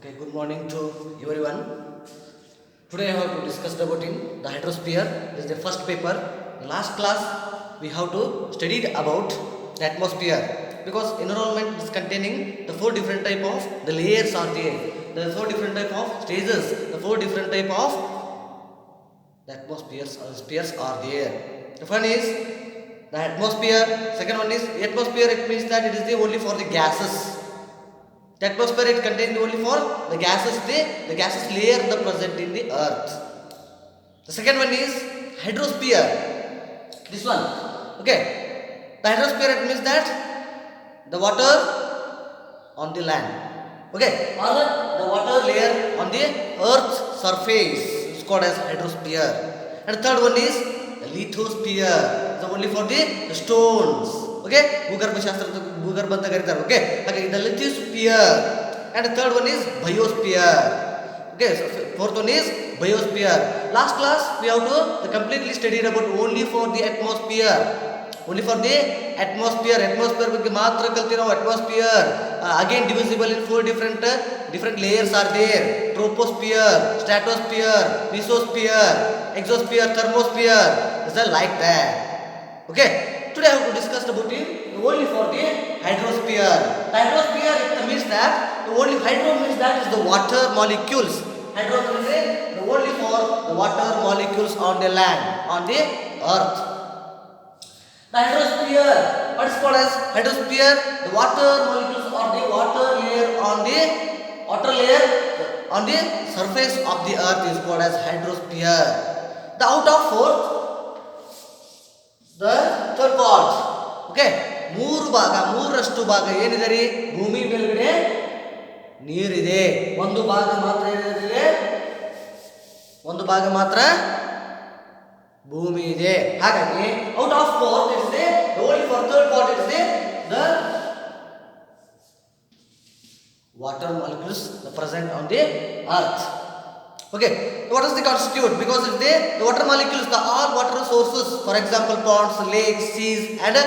Okay, good morning to everyone. Today I have to discuss about in the hydrosphere. This is the first paper. Last class we have to studied about the atmosphere because environment is containing the four different type of the layers are there. The four different type of stages. The four different type of the atmospheres spheres are there. The first is the atmosphere. Second one is atmosphere. It means that it is the only for the gases. The atmosphere it contains only for the gases, the gases layer the present in the earth. The second one is hydrosphere. This one. Okay. The hydrosphere it means that the water on the land. Okay. Or the water layer on the earth's surface is called as hydrosphere. And the third one is the lithosphere. It's only for the stones. Okay, ಭೂಗರ್ಭ ಅಂತ ಕರೀತಾರೆ. Okay, ಹಾಗೆ the lithosphere. And the third one is biosphere. Okay, so fourth one is biosphere. Last class we have to completely studied about only for the atmosphere. Only for the atmosphere. Atmosphere ಬಗ್ಗೆ ಮಾತ್ರ ಕಲ್ತಿ ನಾವು. atmosphere again divisible in four different layers are there. Troposphere, stratosphere, mesosphere, exosphere, thermosphere. Is that like that? Okay. Today I have to discuss about it only for the hydrosphere. The hydrosphere it means that the only hydro means that is the water molecules. Hydro means the only for the water molecules on the land, on the earth. The hydrosphere, what is called as hydrosphere? The water molecules or the water layer on the surface of the earth is called as hydrosphere. The out of fourth, the third part. Okay, ಮೂರರಷ್ಟು ಭಾಗ ಏನಿದೆ ರೀ, ಭೂಮಿ ಮೇಲ್ಗಡೆ ನೀರಿದೆ. ಒಂದು ಭಾಗ ಮಾತ್ರ ಏನಿದೆ, ಒಂದು ಭಾಗ ಮಾತ್ರ ಭೂಮಿ ಇದೆ. ಹಾಗಾಗಿ out of fourth it is only for third part it is the water molecules present on the earth. Okay, what does they constitute? Because if the water molecules, the all water sources, for example ponds, lakes, seas and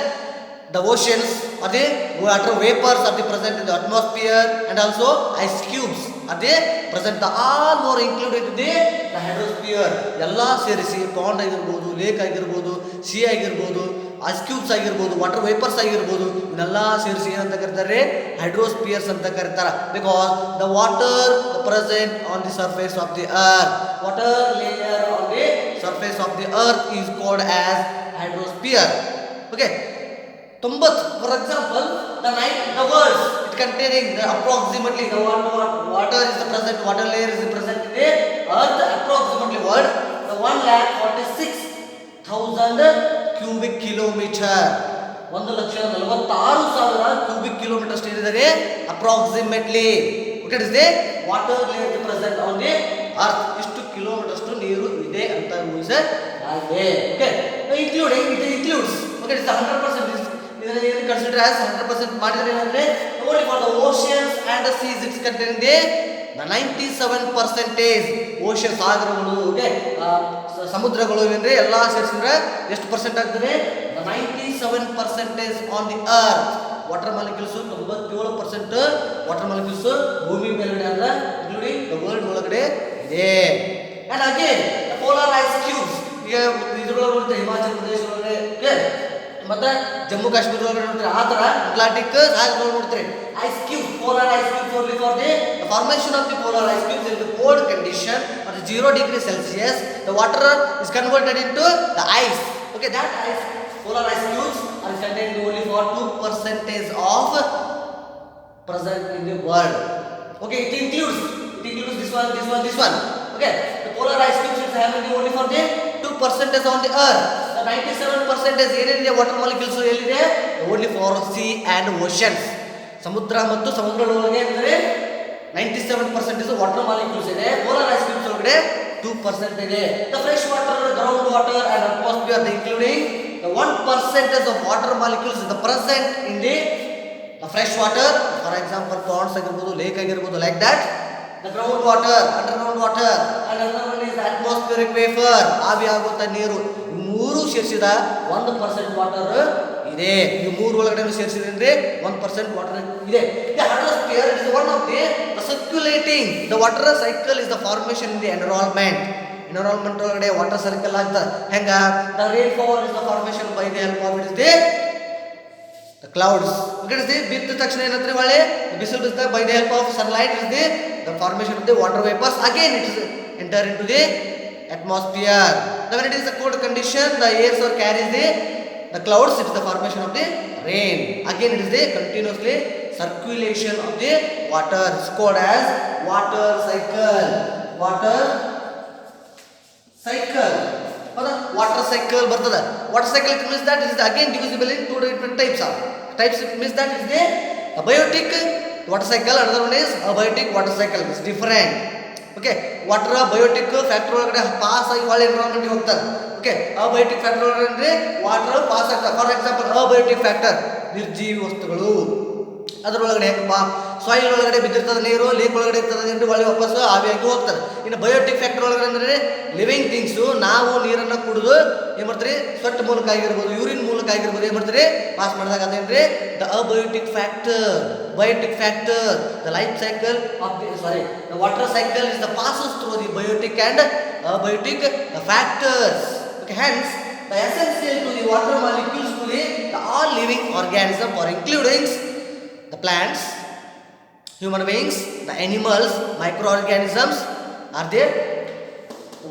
the oceans, are the water vapors are the present in the atmosphere, and also ice cubes are they present. The all more included in the hydrosphere. ಎಲ್ಲ ಸೇರಿಸಿ pond ಆಗಿರ್ಬೋದು, lake ಆಗಿರ್ಬೋದು, C ಆಗಿರ್ಬೋದು, ice cubes ಆಗಿರ್ಬೋದು, water vapours ಆಗಿರ್ಬೋದು, ಇವನ್ನೆಲ್ಲ ಸೇರಿಸಿ ಏನಂತ ಕರೀತಾರೆ, ಹೈಡ್ರೋಸ್ಪಿಯರ್ಸ್ ಅಂತ ಕರೀತಾರೆ. Because the water present on the surface of the earth, water layer on the surface of the earth is called as hydrosphere. Okay, 90, for example, the words it containing the approximately the water is the present, water layer is the present in the earth, approximately word the 1,46,000 cubic kilometer, 1,46,000 cubic kilometers ಏನಿದೆ approximately. Okay, is the water layer is present on the earth. ಇಷ್ಟು kilometre ಅಷ್ಟು ನೀರು ಇದೆ ಅಂತ ಊಹಿಸಲಾಗಿದೆ. Okay, it includes okay, it's 100%. ಇದನ್ನು consider as 100% ಮಾಡಿದರೆ ಏನಂದ್ರೆ only for the oceans and the seas it's containing the 97% ocean, ಸಾಗರಗಳು, ಓಕೆ, ಸಮುದ್ರಗಳು ಏನೆಂದ್ರೆ ಎಲ್ಲ ಸೇರಿಸಿದ್ರೆ ಎಷ್ಟು ಪರ್ಸೆಂಟ್ ಆಗ್ತದೆ, 97% on the earth. Water molecules 97% water molecules ಭೂಮಿ ಮೇಲ್ಗಡೆ ಅಲ್ಲ, ಇನ್ಕ್ಲೂಡಿಂಗ್ ದ ವರ್ಲ್ಡ್ ಒಳಗಡೆ ಇದೆ. And again the polar ice cubes, ಈಗ ಇದ್ರೊಳಗೆ ನೋಡ್ತಾರೆ ಹಿಮಾಚಲ ಪ್ರದೇಶ ಒಳಗಡೆ, ಓಕೆ, ಮತ್ತೆ ಜಮ್ಮು ಕಾಶ್ಮೀರ ಒಳಗಡೆ ನೋಡ್ತಾರೆ, ಆ ಥರ ಅಟ್ಲಾಂಟಿಕ್ ಸಾಗರ ನೋಡ್ತಾರೆ. Ice cube, polar ice cubes only for the formation of the polar ice cubes in the cold condition at 0 degree Celsius. The water is converted into the ice. Okay, that ice, polar ice cubes are contained only for 2% of present in the world. Okay, it includes this one. Okay, the polar ice cubes is having only for the 2% on the earth. The 97% ಏನಿದೆ water molecules ಎಲ್ಲಿದೆ, only for C and oceans. ಸಮುದ್ರ ಮತ್ತು ಸಮುದ್ರದೊಳಗೆ ಅಂದರೆ 97% water molecules ಇದೆ. Polar ice cubes ಒಳಗಡೆ 2% ಇದೆ. The fresh water, ground water and atmosphere including the 1% of water molecules is present in the fresh water. For example Pond's ಆಗಿರ್ಬೋದು, lake ಆಗಿರ್ಬೋದು, like that. The ground water, underground water, and another one is the atmospheric vapor, ಆವಿ ಆಗುವಂತ ನೀರು. ಮೂರು ಸೇರಿಸಿದ 1% water ಇದೆ. ಈ ಮೂರು ಒಳಗಡೆ ಸೇರಿಸಿದ್ರೆ 1% ವಾಟರ್ ಇದೆ. The hydrosphere is one of the circulating. The water cycle is the formation in the environment. Environment ಒಳಗಡೆ ವಾಟರ್ ಸರ್ಕಲ್ ಆಗ್ತದೆ. ಹೆಂಗ the rainfall is the formation by the help of the clouds. Okay, ಬಿದ್ದ ತಕ್ಷಣ ಏನಂದ್ರೆ ಒಳ್ಳೆ ಬಿಸಿಲು ಬಿಸಿದಾಗ by the help of sunlight is the formation of the water vapors. Again it is enter into the atmosphere. Then when it is a cold condition, the air carries the clouds, it is the formation of the rain. Again it is the continuously circulation of the water. It's called as water cycle. Water cycle. Water cycle ಬರ್ತದೆ. Water cycle it means that it is again divisible in two different types. It means that it is the abiotic water cycle, another one is abiotic water cycle. It's different. Okay, water abiotic factor ಒಳಗಡೆ pass ಆಗಿ ಒಳ್ಳೆ environment ಹೋಗ್ತಾರೆ. Okay, abiotic factor ಒಳಗಡೆ water pass ಆಗ್ತದೆ. For example abiotic factor ನಿರ್ಜೀವಿ ವಸ್ತುಗಳು, ಅದರೊಳಗಡೆ soil ಒಳಗಡೆ ಬಿದ್ದಿರ್ತದೆ ನೀರು, ಲೇಕ್ ಒಳಗಡೆ ಇರ್ತದೆ ಅಂತ ಒಳ್ಳೆ ವಾಪಸ್ ಆವಿಯಾಗಿ ಹೋಗ್ತದೆ. ಇನ್ನು ಬಯೋಟಿಕ್ ಫ್ಯಾಕ್ಟರ್ ಒಳಗಡೆ ಅಂದರೆ ಲಿವಿಂಗ್ ಥಿಂಗ್ಸು, ನಾವು ನೀರನ್ನು ಕುಡಿದು ಏನು ಮಾಡ್ತೀರಿ, ಸ್ವಟ್ ಮೂಲಕ ಆಗಿರ್ಬೋದು, ಯೂರಿನ್ ಮೂಲಕ ಆಗಿರ್ಬೋದು, ಏನು ಮಾಡ್ತೀರಿ ಪಾಸ್ ಮಾಡಿದಾಗ ಅದೇನ್ರಿ the abiotic factor. Biotic factor the life cycle of the water cycle is the passes through the biotic and abiotic factors. Okay, hence the essential to the water molecules to the all living organism or including the plants, human beings, the animals, microorganisms are there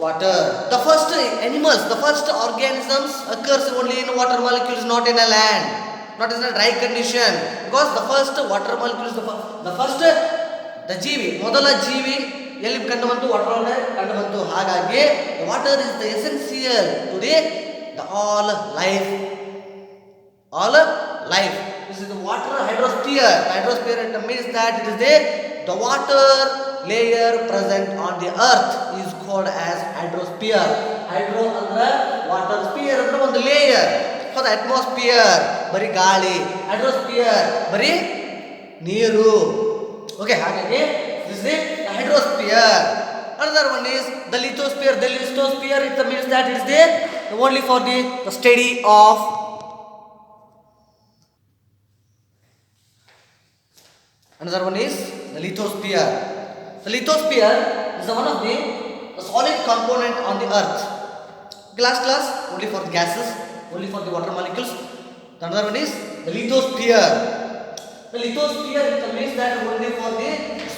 water. The first animals, the first organisms occurs only in water molecules, not in a land, not in a dry condition, because the first water molecules, the first the ಜೀವಿ, ಮೊದಲ ಜೀವಿ ಎಲ್ಲಿ ಕಂಡು ಬಂತು, water ಒಳಗಡೆ ಕಂಡು ಬಂತು. ಹಾಗಾಗಿ water is the essential to the all life. This is the water hydrosphere. Hydrosphere it means that it is the water layer present on the earth is called as hydrosphere. Hydro ಅಂದ್ರೆ water, sphere ಅಂದ್ರೆ ಒಂದು layer. For the atmosphere ಬರೀ ಗಾಳಿ, hydrosphere ಬರೀ ನೀರು. Okay, ಹಾಗಾಗಿ this is the hydrosphere. Another one is the lithosphere. The lithosphere it means that it is the only for the study of another one is the lithosphere. The lithosphere is one of the solid component on the earth. Glass only for the gases, only for the water molecules. The another one is the lithosphere. The lithosphere it means that only for the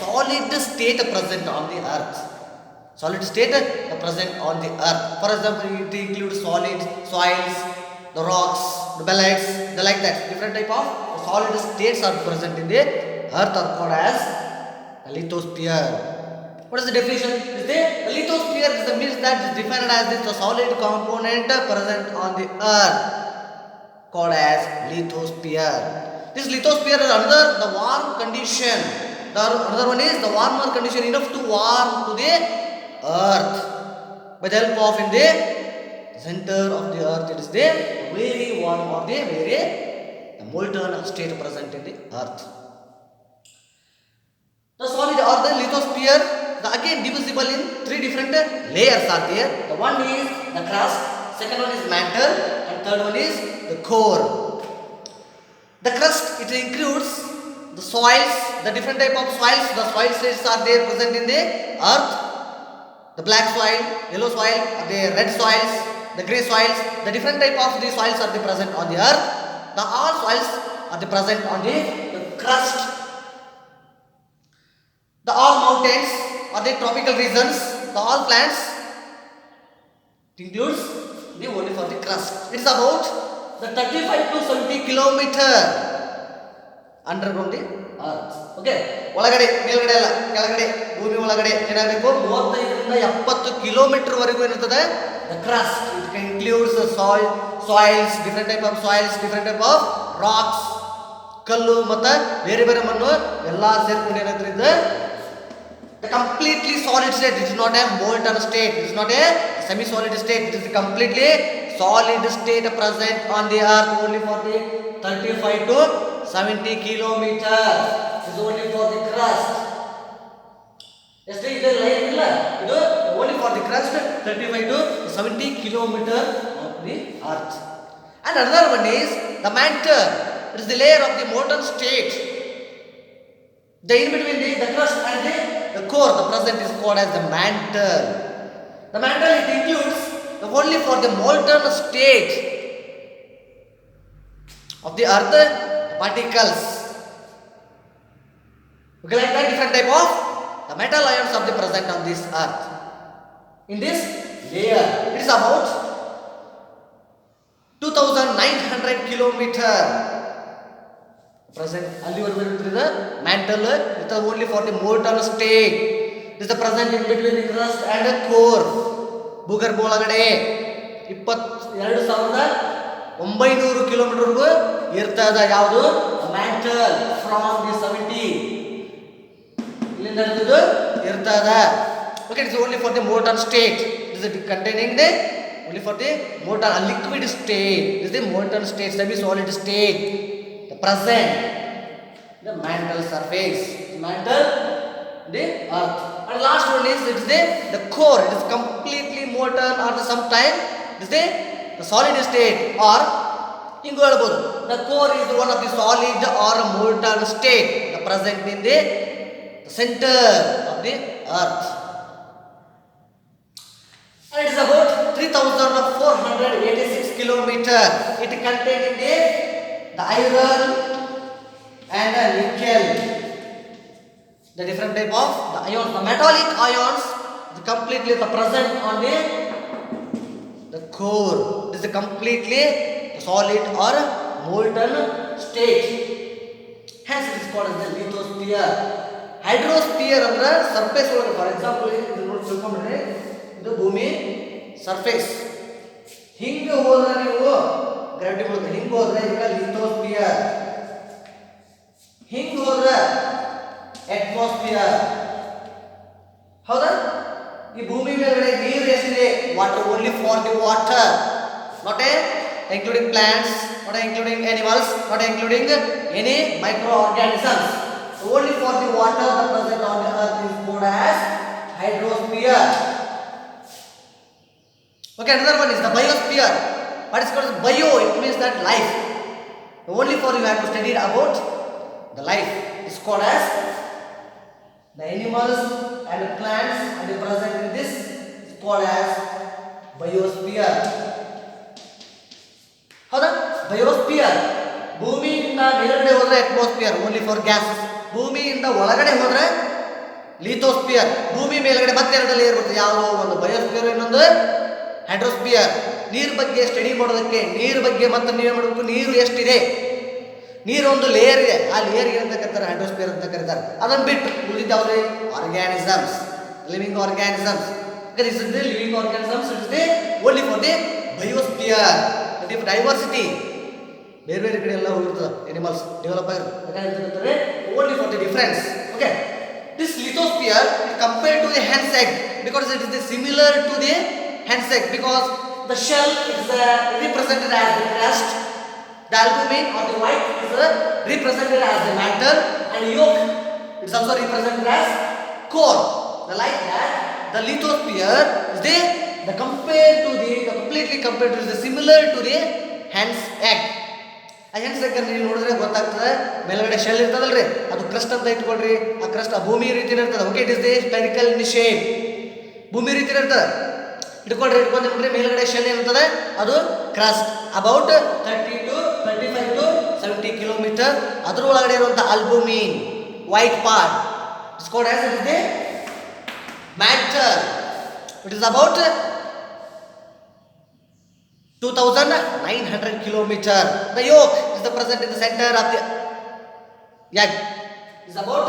solid state present on the earth. Solid state present on the earth. For example, it includes solids, soils, the rocks, the bellites, the like that. Different type of solid states are present in the earth are called as a lithosphere. What is the definition? The lithosphere is the means that is defined as the solid component present on the earth called as lithosphere. This lithosphere is under the warm condition. The another one is the warmer condition enough to warm to the earth by the help of in the center of the earth. It is the very warm or the very molten state present in the earth. The solid or the lithosphere, the again divisible in three different layers are there. The one is the crust, second one is mantle, and third one is the core. The crust it includes the soils, the different type of soils. The soil states are there present in the earth. The black soil, yellow soil, the red soils, the grey soils. The different type of the soils are present on the earth. The all soils are present on the crust. The all mountains or the tropical regions, the all plants includes the only for the crust. It is about the 35 to 70 kilometer underground the earth. Okay, ಒಳಗಡೆ ಮೇಲ್ಗಡೆ ಅಲ್ಲ, ಕೆಳಗಡೆ ಭೂಮಿ ಒಳಗಡೆ ಏನಾಗಬೇಕು 35ರಿಂದ 70 kilometre ವರೆಗೂ ಏನಿರ್ತದೆ the crust. It includes the soils, different type of soils, different type of rocks, ಕಲ್ಲು ಮತ್ತು ಬೇರೆ ಬೇರೆ ಮಣ್ಣು ಎಲ್ಲ ಸೇರ್ಕೊಂಡು ಏನಾಗ್ತದೆ the completely solid state. It is not a molten state, it is not a semi solid state, it is a completely solid state present on the earth only for the 35 to 70 kilometers. It is only for the crust. Yesterday ಇದು line ಇಲ್ಲ, ಇದು only for the crust 35 to 70 kilometer of the earth. And another one is the mantle. It is the layer of the molten state. The in between the crust and the core, the present is called as the mantle. The mantle, it includes the only for the molten state of the earth particles. Okay, like that different type of the metal ions of the present on this earth. In this layer, it is about 2900 kilometer. Present allivaregu iruttade the mantle it is only for the molten state. It is the present in between the crust and the core. ಭೂಗರ್ಭ ಒಳಗಡೆ 22,900 kilometre ವರೆಗೂ ಇರ್ತದ. ಯಾವುದು mantle from the 70 ಇಲ್ಲಿಂದ ಹಿಡಿದು ಇರ್ತದ. Okay, it is only for the molten state. It is containing the only for the molten liquid state. This is the molten state, semi-solid state. The present, the mantle surface, mantle, the earth. And last one is it is the core. It is completely molten or sometime it is the solid state or hingu helabodu. The core is one of the solid or molten state. The present in the center of the earth. And it is about 3,486 kilometer. It containing the iron and the nickel. The different type of the ions, the metallic ions, is completely the present on the core. This is completely solid or molten state. Hence, it is called as the lithosphere. Hydrosphere ಅಂದ್ರೆ surface ಒಳಗೆ. For example ಇದು ನೋಡಿ ತಿಳ್ಕೊಂಡ್ರೆ ಇದು ಭೂಮಿ surface. ಹಿಂಗೆ ಹೋದ್ರೆ ನೀವು ಗ್ರಾವಿಟಿ ಮೂಲಕ ಹಿಂಗೆ ಹೋದ್ರೆ ಇದಕ್ಕೆ ಲಿಥೋಸ್ಫಿಯರ್, ಹಿಂಗೆ ಹೋದ್ರೆ ಅಟ್ಮಾಸ್ಫಿಯರ್. ಹೌದಾ? ಈ ಭೂಮಿ ಮೇಲ್ಗಡೆ ನೀರು ಎಷ್ಟಿದೆ? Water, only for the water, not including plants, not including animals, not including any microorganisms. So only for the water the present on the earth is called as hydrosphere. Okay, another one is the biosphere. What is called as bio? It means that life. Only for you have to study about the life. It's called as the animals and the plants and the present in this is called as biosphere. ಹೌದಾ? Biosphere ಭೂಮಿಯಿಂದ ಮೇಲ್ಗಡೆ ಹೋದ್ರೆ atmosphere, only for gas. ಭೂಮಿಯಿಂದ ಒಳಗಡೆ ಹೋದ್ರೆ lithosphere. ಭೂಮಿ ಮೇಲ್ಗಡೆ ಮತ್ತೆ ಎರಡು ಲೇಯರ್ ಬರುತ್ತೆ. ಯಾವುದು? ಒಂದು ಬಯೋಸ್ಫಿಯರ್, ಇನ್ನೊಂದು ಹೈಡ್ರೋಸ್ಫಿಯರ್. ನೀರು ಬಗ್ಗೆ ಸ್ಟಡಿ ಮಾಡೋದಕ್ಕೆ, ನೀರು ಬಗ್ಗೆ ಮತ್ತೆ ನೀವೇನು ಮಾಡಬೇಕು, ನೀರು ಎಷ್ಟಿದೆ, ನೀರು ಒಂದು ಲೇಯರ್ ಇದೆ, ಆ ಲೇಯರ್ಗೆ ಅಂತ ಕರೀತಾರೆ ಹೈಡ್ರೋಸ್ಫಿಯರ್ ಅಂತ ಕರೀತಾರೆ. ಅದನ್ನು ಬಿಟ್ಟು ಉಳಿದಿದ್ದು ಯಾವುದೇ organisms, living organisms. This is the living organisms. It is the only for the biosphere. Diversity ಬೇರೆ ಬೇರೆ ಕಡೆ ಎಲ್ಲ ಹೋಗಿರ್ತದೆ, ಎನಿಮಲ್ಸ್ ಡೆವಲಪ್ ಆಗಿರ್ತದೆ only for the difference. Okay, this lithosphere compared to the hen's egg because it is similar to the hen's egg because the shell is represented as the crust, the albumin or the white is represented as the mantle, and yolk is also represented as core. Like that, the lithosphere is the compared to the completely compared to the similar to the hen's egg. ಆ hence egg ನೀವು ನೋಡಿದ್ರೆ ಗೊತ್ತಾಗ್ತದೆ, ಮೇಲ್ಗಡೆ shell ಇರ್ತದಲ್ರಿ, ಅದು crust ಅಂತ ಇಟ್ಕೊಳ್ರಿ. ಆ crust ಆ ಭೂಮಿ ರೀತಿನೇ ಇರ್ತದೆ. Okay, it is the spherical in shape, ಭೂಮಿ ರೀತಿನೇ ಇರ್ತದೆ. ಇಟ್ಕೊಂಡ್ರಿ, ಇಟ್ಕೊಂಡ್ರಿ, ಮೇಲ್ಗಡೆ ಶೆಲ್ ಏನಿರ್ತದೆ ಅದು crust. About 30 to 35 to 70 kilometre. ಅದ್ರ ಒಳಗಡೆ ಇರುವಂಥ albumin white part it's called as it is the matter. It is about 2,900 kilometer. The yolk is the present in the center of the egg. Is about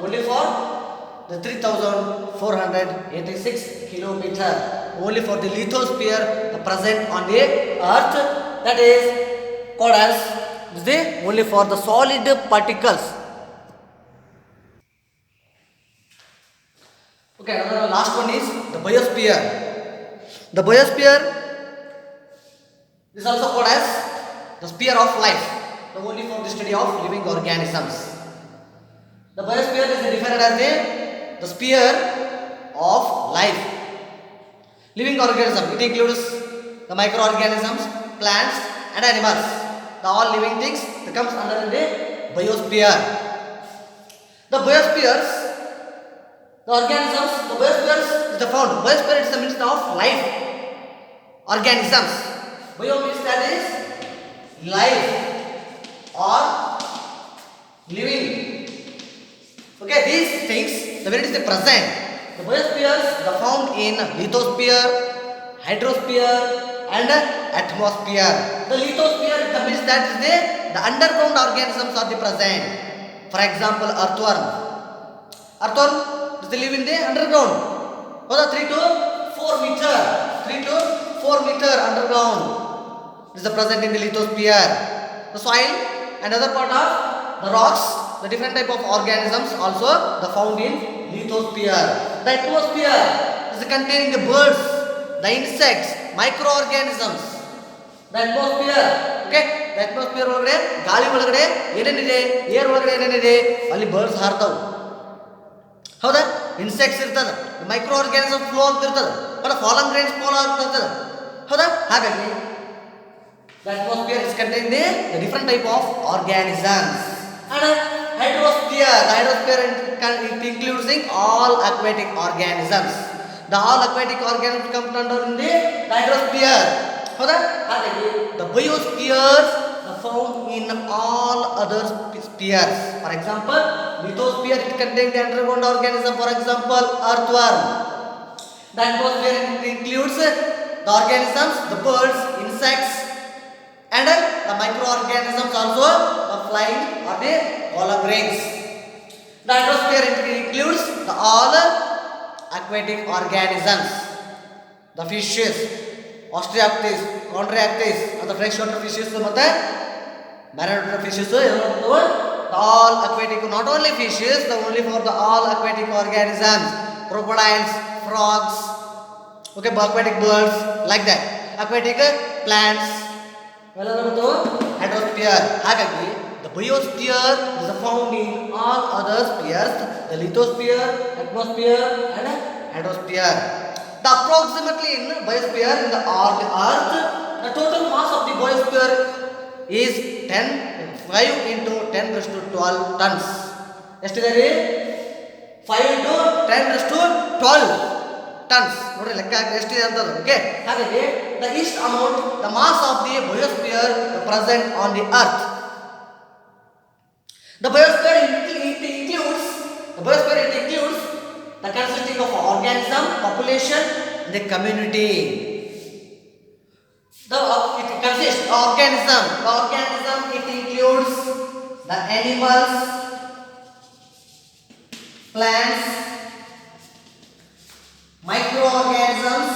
only for the 3,486 kilometer. Only for the lithosphere, the present on the earth, that is called as the only for the solid particles. Okay, another last one is the biosphere. The biosphere is also called as the sphere of life, the only for the study of living organisms. The biosphere is defined as the sphere of life, living organism. It includes the microorganisms, plants and animals. The all living things that comes under the biosphere. The biospheres, the organisms, the biospheres is the found. Biosphere is the means of life. Organisms. Bio means that is life or living. Okay, these things, the word is the present. The biospheres are found in lithosphere, hydrosphere and atmosphere. The lithosphere, the means that is the underground organisms are the present. For example, earthworm. Earthworm does they live in the underground. For the 3 to 4 meter, 3 to 4 meter underground. This is the present in the lithosphere. The soil and other part of the rocks, the different type of organisms also the found in lithosphere. The atmosphere is containing the birds, the insects, microorganisms. The atmosphere, okay, the atmosphere ಒಳಗಡೆ ಗಾಳಿ ಒಳಗಡೆ ಏನೇನಿದೆ, air ಒಳಗಡೆ ಏನೇನಿದೆ, ಅಲ್ಲಿ birds ಹಾರ್ತಾವು. ಹೌದಾ? Insects ಇರ್ತದೆ, micro organism flow ಆಗ್ತಿರ್ತದೆ, ಬಟ್ ಫಾಲನ್ ಗ್ರೈನ್ಸ್ ಫಾಲೋ ಆಗ್ತಿರ್ತದೆ. ಹೌದಾ? ಹಾಗಾಗಿ the atmosphere is containing the different type of organisms. And hydrosphere, the hydrosphere it includes all aquatic organisms. The all aquatic organisms come under the hydrosphere. ಹೌದಾ? ಹಾಗಾಗಿ the biospheres are found in all other spheres. For example, lithosphere it contains the underground organism. For example, earthworm. The atmosphere includes the organisms, the birds, insects, and the microorganisms also the flying or the holograins. The hydrosphere includes the all aquatic organisms, the fishes, Ostreoptes, Chondrioctes, and the freshwater fishes ಮತ್ತೆ marine water fishes the all aquatic, not only fishes, the only for the all aquatic organisms, crocodiles, frogs, okay, aquatic birds, like that, aquatic plants, hydrosphere. ಹಾಗಾಗಿ the biosphere is found in all other spheres, the lithosphere, atmosphere and hydrosphere. The approximately in biosphere in the earth, the total mass of the biosphere is 5 into 10 raised to 12 tons. ಎಷ್ಟಿದೆ ರೀ? 5 into 10 raised to 12 tons. ನೋಡ್ರಿ ಲೆಕ್ಕ ಹಾಕಿ ಎಷ್ಟಿದೆ ಅಂತದ್ದು. Okay, ಹಾಗಾಗಿ the east amount, the mass of the biosphere present on the earth. The biosphere it includes the consisting of organism, population, the community. It consists of organism. The organism it includes the animals, plants, microorganisms,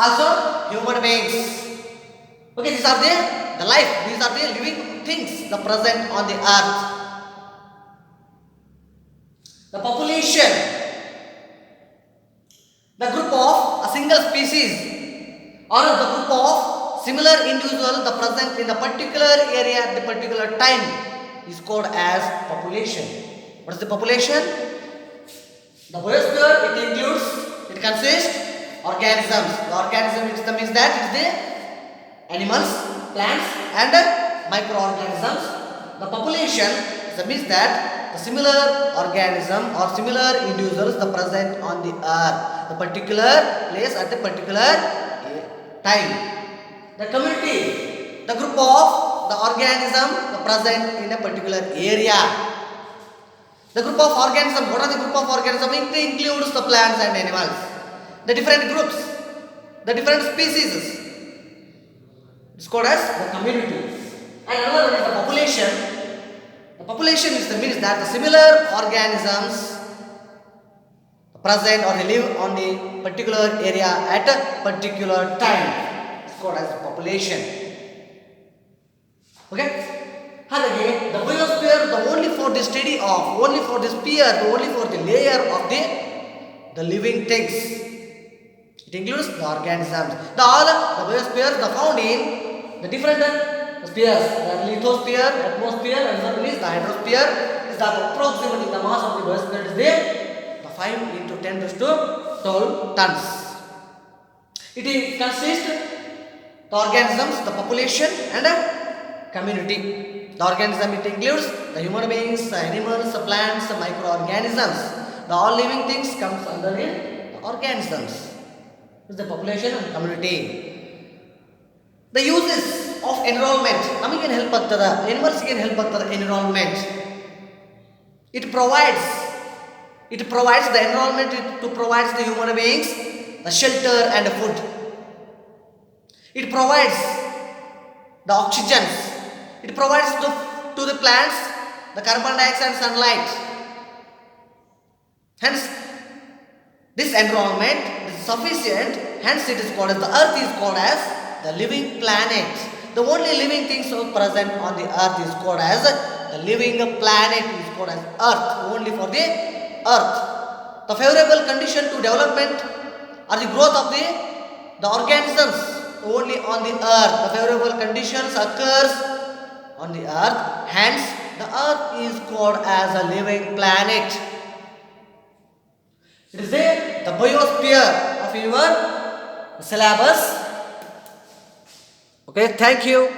also human beings. Okay, these are the life. These are the living things the present on the earth. The population, the group of a single species or the group of similar individuals the present in the particular area at the particular time is called as population. What is the population? The biosphere it consists organisms. The organism means that it is the animals, plants and microorganisms. The population means that the similar organism or similar individuals the present on the earth, the particular place at the particular time. The community, the group of the organism the present in a particular area. The group of organism, what are the group of organism? It includes the plants and animals, the different groups, the different species. It's called as the community. And another one is the population. The population means that the similar organisms present or they live on the particular area at a particular time. It's called as the population. Okay? ಹಾಗಾಗಿ the biosphere the only for the study of, only for the sphere, the only for the layer of the living things. It includes the organisms. The biosphere the found in the different spheres, the lithosphere, atmosphere, and the hydrosphere. Is the approximately the mass of the biosphere is the 5 into 10 raised to 12 tons. It is consists the organisms, the population, and a community. The organism it includes the human beings, the animals, the plants, the microorganisms. The all living things comes under the organisms. Is the population and community. The uses of environment. Namagen help ಆಗ್ತದ animals ಗೆ help ಆಗ್ತದ environment. It provides the environment to provide the human beings the shelter and food. It provides the oxygen. It provides to the plants the carbon dioxide and sunlight. Hence, this environment is sufficient. Hence, it is called as the earth is called as the living planet. The only living things present on the earth is called as the living planet is called as earth. Only for the earth. The favorable condition to development or the growth of the organisms only on the earth. The favorable conditions occurs on the earth. Hence, the earth is called as a living planet. It is the biosphere of your syllabus. Okay, thank you.